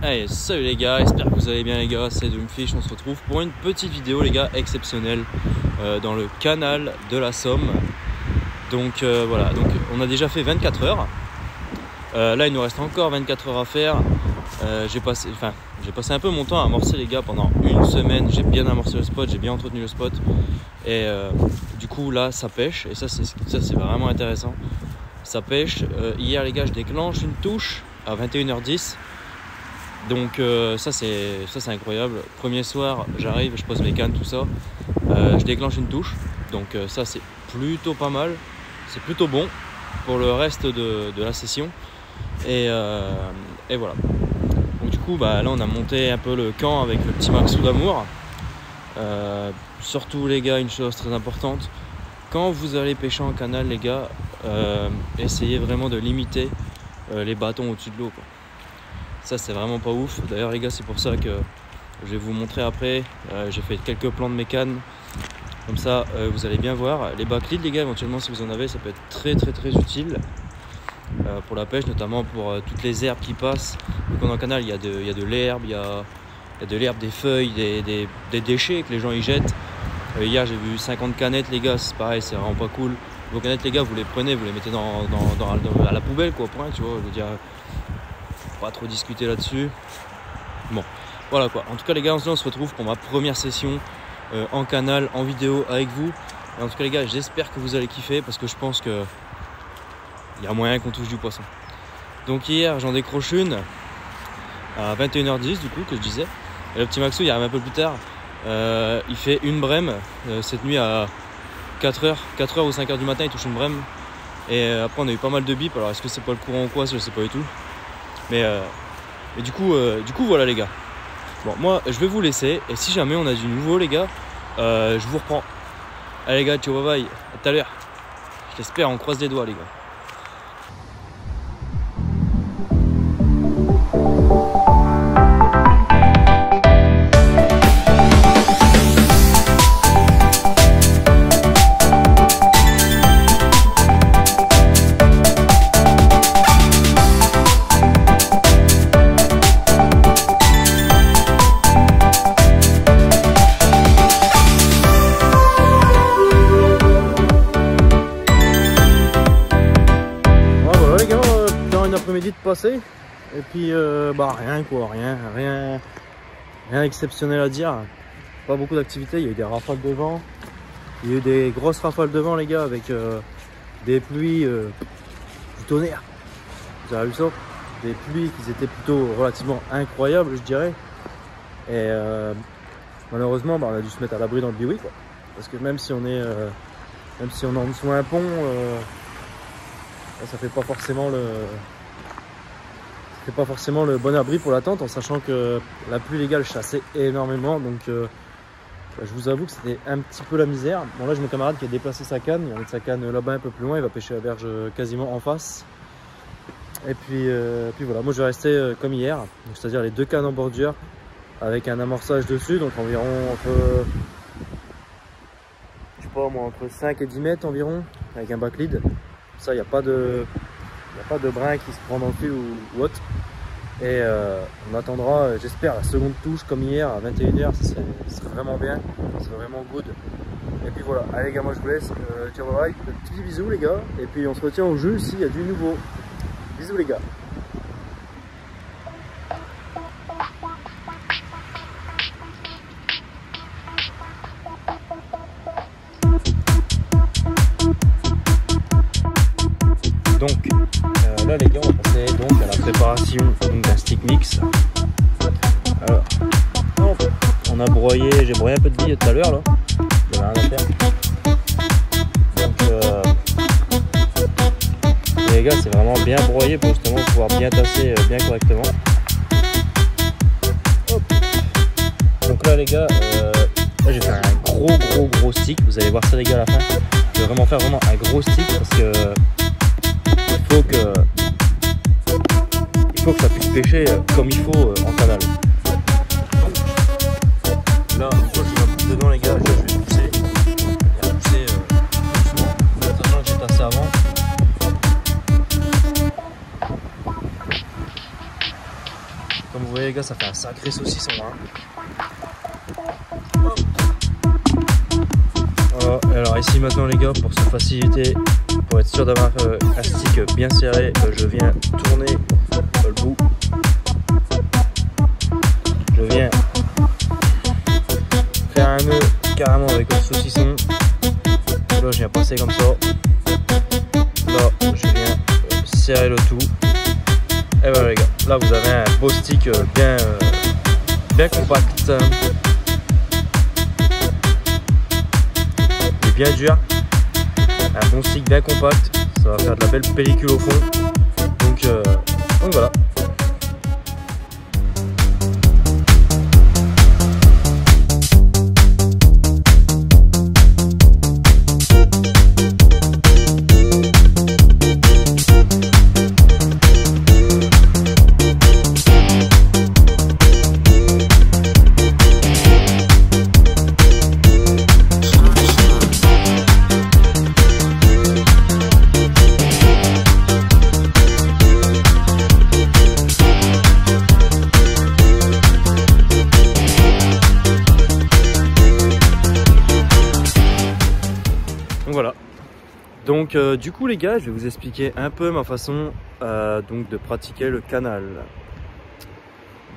Allez, salut les gars, j'espère que vous allez bien les gars, c'est Doomfish, on se retrouve pour une petite vidéo les gars exceptionnelle dans le canal de la Somme. Donc voilà, donc on a déjà fait 24 heures, là il nous reste encore 24 heures à faire. J'ai passé un peu mon temps à amorcer les gars pendant une semaine, j'ai bien amorcé le spot, j'ai bien entretenu le spot et du coup là ça pêche et ça c'est vraiment intéressant, ça pêche. Hier les gars je déclenche une touche à 21h10. Donc ça c'est incroyable. Premier soir j'arrive, je pose mes cannes, tout ça, je déclenche une touche. Donc ça c'est plutôt pas mal, c'est plutôt bon pour le reste de la session. Et voilà. Donc du coup là on a monté un peu le camp avec le petit Maxou d'amour. Surtout les gars, une chose très importante, quand vous allez pêcher en canal les gars, essayez vraiment de limiter les bâtons au-dessus de l'eau quoi. Ça c'est vraiment pas ouf. D'ailleurs les gars, c'est pour ça que je vais vous montrer après. J'ai fait quelques plans de mes cannes. Comme ça vous allez bien voir. Les backleads les gars, éventuellement si vous en avez, ça peut être très utile pour la pêche, notamment pour toutes les herbes qui passent. Donc dans le canal il y a de l'herbe, il y a de l'herbe, des feuilles, des déchets que les gens y jettent. Hier j'ai vu 50 canettes les gars, c'est pareil, c'est vraiment pas cool. Vos canettes les gars, vous les prenez, vous les mettez à la poubelle quoi, point, tu vois, je veux dire, pas trop discuter là-dessus. Bon, voilà quoi. En tout cas les gars, on se retrouve pour ma première session en canal, en vidéo avec vous. Et en tout cas les gars, j'espère que vous allez kiffer parce que je pense que il y a moyen qu'on touche du poisson. Donc hier j'en décroche une à 21h10 du coup que je disais. Et le petit Maxou il arrive un peu plus tard. Il fait une brème cette nuit à 4h ou 5h du matin, il touche une brème. Et après on a eu pas mal de bips. Alors est-ce que c'est pas le courant ou quoi, je sais pas du tout. Mais du coup voilà les gars. Bon, moi je vais vous laisser et si jamais on a du nouveau les gars, je vous reprends. Allez les gars, ciao, bye bye, à tout à l'heure. Je l'espère, on croise les doigts les gars. Après-midi de passer et puis rien quoi, rien exceptionnel à dire, pas beaucoup d'activités. Il y a eu des rafales de vent, il y a eu des grosses rafales de vent les gars avec des pluies du tonnerre. Vous avez vu ça, des pluies qui étaient plutôt relativement incroyables je dirais. Et malheureusement on a dû se mettre à l'abri dans le biwi quoi, parce que même si on est en dessous d'un pont, ça fait pas forcément le bon abri pour la tente, en sachant que la pluie légale chassait énormément. Donc je vous avoue que c'était un petit peu la misère. Bon là j'ai mon camarade qui a déplacé sa canne, il a mis sa canne là-bas un peu plus loin, il va pêcher la berge quasiment en face. Et puis voilà, moi je vais rester comme hier, c'est-à-dire les deux cannes en bordure avec un amorçage dessus, donc environ entre 5 et 10 mètres environ, avec un backlead. Ça, il n'y a pas de brin qui se prend dans le fil ou autre. Et on attendra, j'espère, la seconde touche comme hier à 21h. Ce serait vraiment bien, ce serait vraiment good. Et puis voilà, allez les gars, moi je vous laisse. Ciao, bye bye, petits bisous les gars. Et puis on se retient au jeu s'il y a du nouveau. Bisous les gars. Donc là les gars, on va passer donc à la préparation d'un stick mix. Alors on a broyé, j'ai broyé un peu de billes tout à l'heure là, il y avait rien à faire. Donc les gars, c'est vraiment bien broyé pour justement pouvoir bien tasser bien correctement. Hop. Donc là les gars, là j'ai fait un gros stick, vous allez voir ça les gars à la fin. Je vais vraiment faire un gros stick parce que il faut que ça puisse pêcher comme il faut en canal. Là, une fois que je vais pousser dedans les gars, je vais pousser. Je vais pousser doucement, sachant que j'ai tassé avant. Comme vous voyez voyez les gars, ça fait un sacré saucisson hein. Voilà. Alors ici maintenant les gars, pour se faciliter, pour être sûr d'avoir un stick bien serré, je viens tourner le bout. Je viens faire un nœud carrément avec le saucisson. Là je viens passer comme ça. Là je viens serrer le tout. Et voilà les gars, là vous avez un beau stick bien compact. Et bien dur. Un bon stick bien compact. Ça va faire de la belle pellicule au fond. Donc voilà. Voilà. Donc du coup les gars, je vais vous expliquer un peu ma façon donc de pratiquer le canal.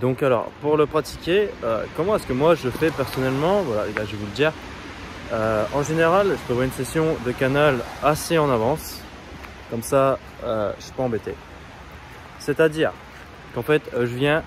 Donc alors pour le pratiquer, comment est-ce que moi je fais personnellement? Voilà les gars, je vais vous le dire. En général, je prévois une session de canal assez en avance. Comme ça, je suis pas embêté. C'est-à-dire qu'en fait, je viens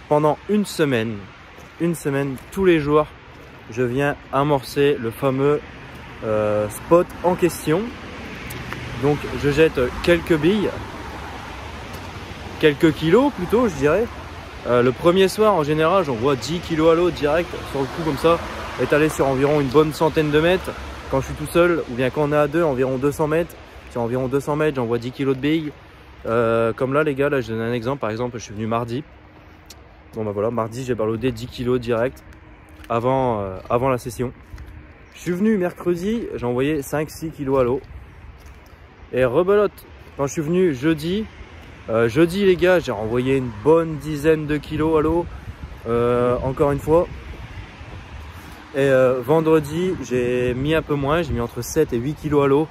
pendant une semaine tous les jours, je viens amorcer le fameux spot en question. Donc je jette quelques billes, quelques kilos plutôt je dirais. Le premier soir en général j'envoie 10 kilos à l'eau direct sur le coup comme ça, étalé sur environ une bonne centaine de mètres quand je suis tout seul, ou bien quand on est à deux, environ 200 mètres. Sur environ 200 mètres j'envoie 10 kilos de billes. Comme là les gars, là je donne un exemple, par exemple je suis venu mardi. Bon bah voilà, mardi j'ai balaudé 10 kilos direct avant la session. Je suis venu mercredi, j'ai envoyé 5-6 kilos à l'eau. Et rebelote, quand je suis venu jeudi, les gars, j'ai renvoyé une bonne dizaine de kilos à l'eau. Encore une fois. Et vendredi, j'ai mis un peu moins, j'ai mis entre 7 et 8 kilos à l'eau.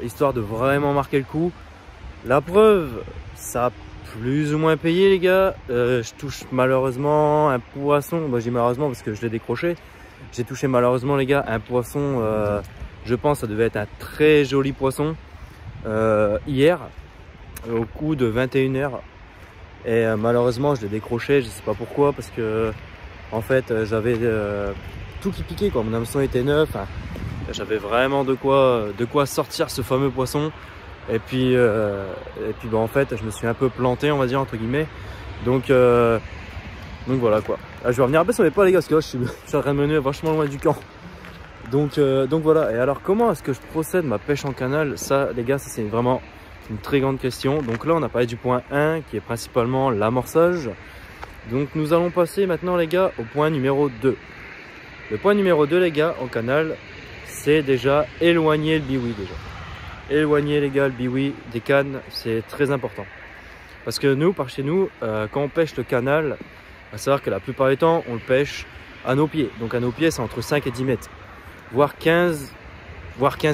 Histoire de vraiment marquer le coup. La preuve, ça a plus ou moins payé les gars. Je touche malheureusement un poisson. Moi je dis malheureusement parce que je l'ai décroché. J'ai touché malheureusement les gars un poisson, je pense ça devait être un très joli poisson hier au coup de 21h. Et malheureusement je l'ai décroché, je sais pas pourquoi, parce que en fait j'avais tout qui piquait quoi. Mon hameçon était neuf, hein. J'avais vraiment de quoi sortir ce fameux poisson. Et puis bah, en fait je me suis un peu planté on va dire entre guillemets. Donc voilà quoi. Là, je vais revenir un peu sur les pas les gars parce que là, je suis en train de mener vachement loin du camp. Donc voilà. Et alors comment est-ce que je procède ma pêche en canal? Ça les gars, ça c'est vraiment une très grande question. Donc là on a parlé du point 1 qui est principalement l'amorçage. Donc nous allons passer maintenant les gars au point numéro 2. Le point numéro 2 les gars en canal, c'est déjà éloigner le biwi déjà. Éloigner les gars le biwi des cannes, c'est très important. Parce que nous, par chez nous, quand on pêche le canal, à savoir que la plupart du temps, on le pêche à nos pieds. Donc à nos pieds, c'est entre 5 et 10 mètres. Voire 15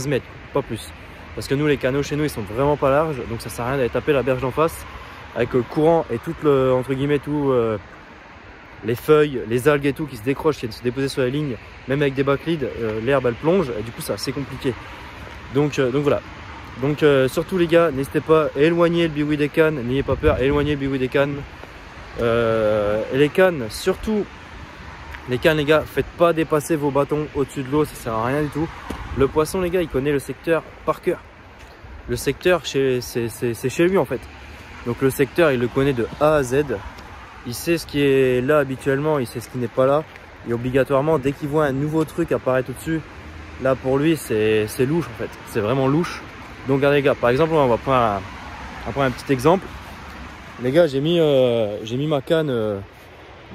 mètres, pas plus. Parce que nous, les canaux chez nous, ils sont vraiment pas larges. Donc ça sert à rien d'aller taper la berge d'en face. Avec le courant et tout le, entre guillemets, tout les feuilles, les algues et tout qui se décrochent, qui viennent se déposer sur la ligne. Même avec des backleads, l'herbe elle plonge. Et du coup, c'est assez compliqué. Donc voilà. Donc surtout les gars, n'hésitez pas à éloigner le biwi des cannes. N'ayez pas peur, éloignez le biwi des cannes. Et les cannes, surtout les cannes les gars, faites pas dépasser vos bâtons au-dessus de l'eau, ça sert à rien du tout. Le poisson les gars, il connaît le secteur par cœur. Le secteur c'est chez lui en fait. Donc le secteur il le connaît de A à Z. Il sait ce qui est là habituellement, il sait ce qui n'est pas là. Et obligatoirement dès qu'il voit un nouveau truc apparaître au-dessus, là pour lui c'est louche en fait. C'est vraiment louche. Donc regardez les gars, par exemple on va prendre un petit exemple. Les gars, j'ai mis ma canne.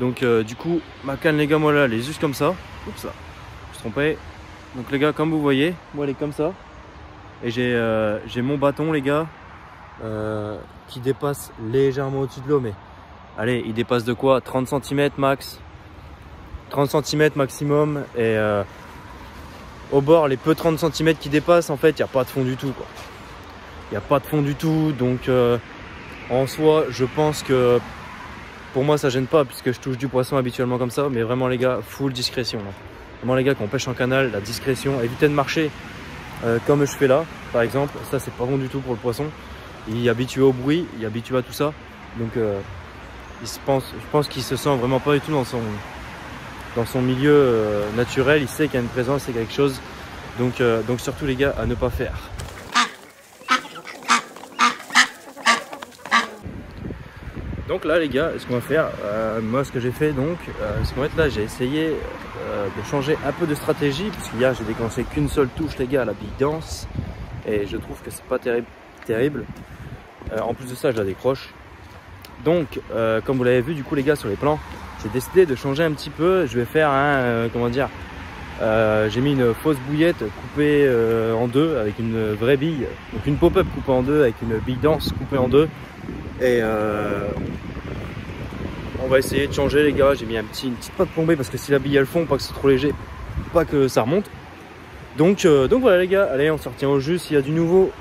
Donc du coup, ma canne les gars, moi là, elle est juste comme ça. Oups là, je me suis trompé. Donc les gars, comme vous voyez, moi elle est comme ça. Et j'ai mon bâton les gars qui dépasse légèrement au-dessus de l'eau, mais allez, il dépasse de quoi 30 cm max, 30 cm maximum. Et au bord, les peu 30 cm qui dépassent, en fait, il n'y a pas de fond du tout, quoi. Il n'y a pas de fond du tout, donc en soi, je pense que pour moi, ça gêne pas puisque je touche du poisson habituellement comme ça. Mais vraiment, les gars, full discrétion, hein. Vraiment, les gars, quand on pêche en canal, la discrétion, évitez de marcher comme je fais là, par exemple. Ça, c'est pas bon du tout pour le poisson. Il est habitué au bruit, il est habitué à tout ça. Donc, je pense qu'il se sent vraiment pas du tout dans son milieu naturel. Il sait qu'il y a une présence, c'est quelque chose. Donc surtout, les gars, à ne pas faire. Donc là, les gars, ce qu'on va faire, moi, ce que j'ai fait, donc, ce qu'on va être là, j'ai essayé de changer un peu de stratégie, parce qu'hier, j'ai déclenché qu'une seule touche, les gars, à la bille dense, et je trouve que c'est pas terrible. En plus de ça, je la décroche. Donc, comme vous l'avez vu, du coup, les gars, sur les plans, j'ai décidé de changer un petit peu. Je vais faire un, comment dire, j'ai mis une fausse bouillette coupée en deux avec une vraie bille, donc une pop-up coupée en deux avec une bille dense coupée en deux. Et on va essayer de changer, les gars. J'ai mis une petite pâte plombée parce que si la bille elle fond, pas que c'est trop léger, pas que ça remonte. Donc voilà, les gars, allez, on se retient au jus s'il y a du nouveau.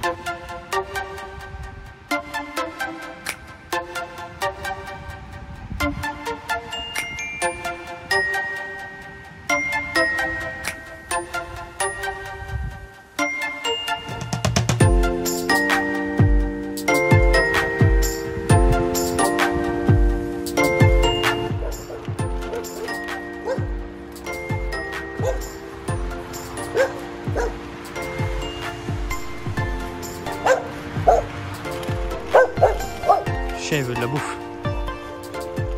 Le chien il veut de la bouffe.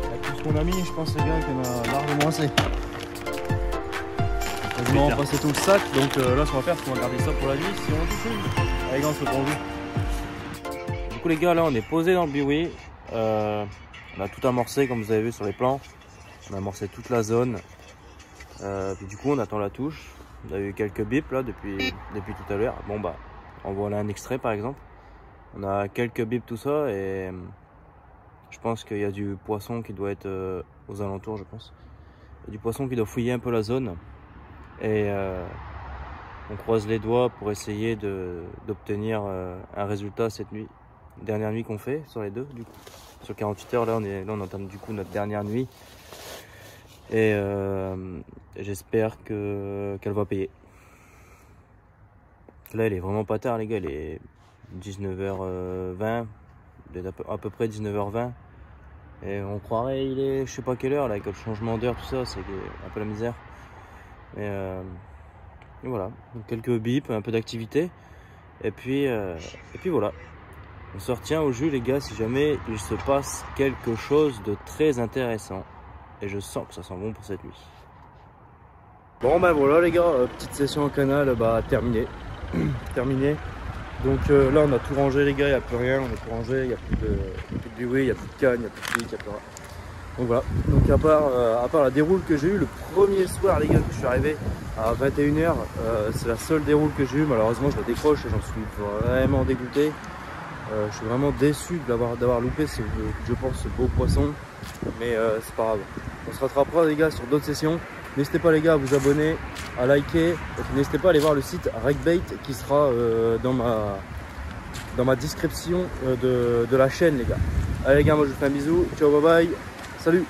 Avec tout ce qu'on a mis, je pense, les gars, qu'on a largement assez. Quasiment passé tout le sac. Donc là, ce qu'on va faire, c'est qu'on va garder ça pour la nuit si on touche une. Allez, gars, on se prend jus. Du coup, les gars, là, on est posé dans le biwi. On a tout amorcé, comme vous avez vu sur les plans. On a amorcé toute la zone. Puis du coup, on attend la touche. On a eu quelques bips là depuis tout à l'heure. Bon, bah, on voit là un extrait par exemple. On a quelques bips, tout ça, et je pense qu'il y a du poisson qui doit être aux alentours, je pense. Il y a du poisson qui doit fouiller un peu la zone. Et on croise les doigts pour essayer d'obtenir un résultat cette nuit. Dernière nuit qu'on fait sur les deux, du coup. Sur 48 heures, là on entame du coup notre dernière nuit. Et j'espère qu'elle va payer. Là, il est vraiment pas tard, les gars. Il est 19h20, à peu près 19h20. Et on croirait il est je sais pas quelle heure, là, avec le changement d'heure, tout ça, c'est un peu la misère. Et voilà, donc quelques bips, un peu d'activité. Et puis voilà. On se retient au jus, les gars, si jamais il se passe quelque chose de très intéressant. Et je sens que ça sent bon pour cette nuit. Bon ben voilà, les gars, petite session au canal, bah terminée. Terminée. Donc là on a tout rangé, les gars, il n'y a plus rien, on a tout rangé, il n'y a plus de buoy, il n'y a plus de canne, il n'y a plus de pique, il n'y a plus rien. Donc voilà, donc à part la déroule que j'ai eue le premier soir, les gars, que je suis arrivé à 21 h, c'est la seule déroule que j'ai eue. Malheureusement je la décroche et j'en suis vraiment dégoûté. Je suis vraiment déçu d'avoir loupé je pense, ce beau poisson. Mais c'est pas grave. On se rattrapera, les gars, sur d'autres sessions. N'hésitez pas, les gars, à vous abonner, à liker. N'hésitez pas à aller voir le site Regbait qui sera dans ma description de la chaîne, les gars. Allez, les gars, moi je vous fais un bisou. Ciao, bye bye. Salut.